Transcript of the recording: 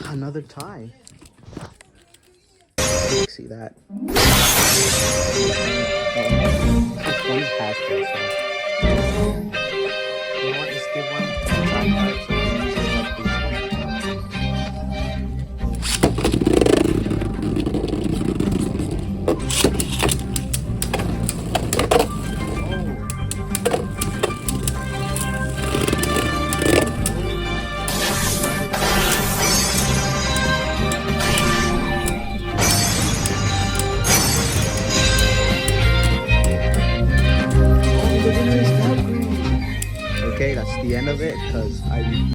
Another tie. See that? This one's past this, so. You know what? Just give one tie card so we can just give up these Okay, that's the end of it, because I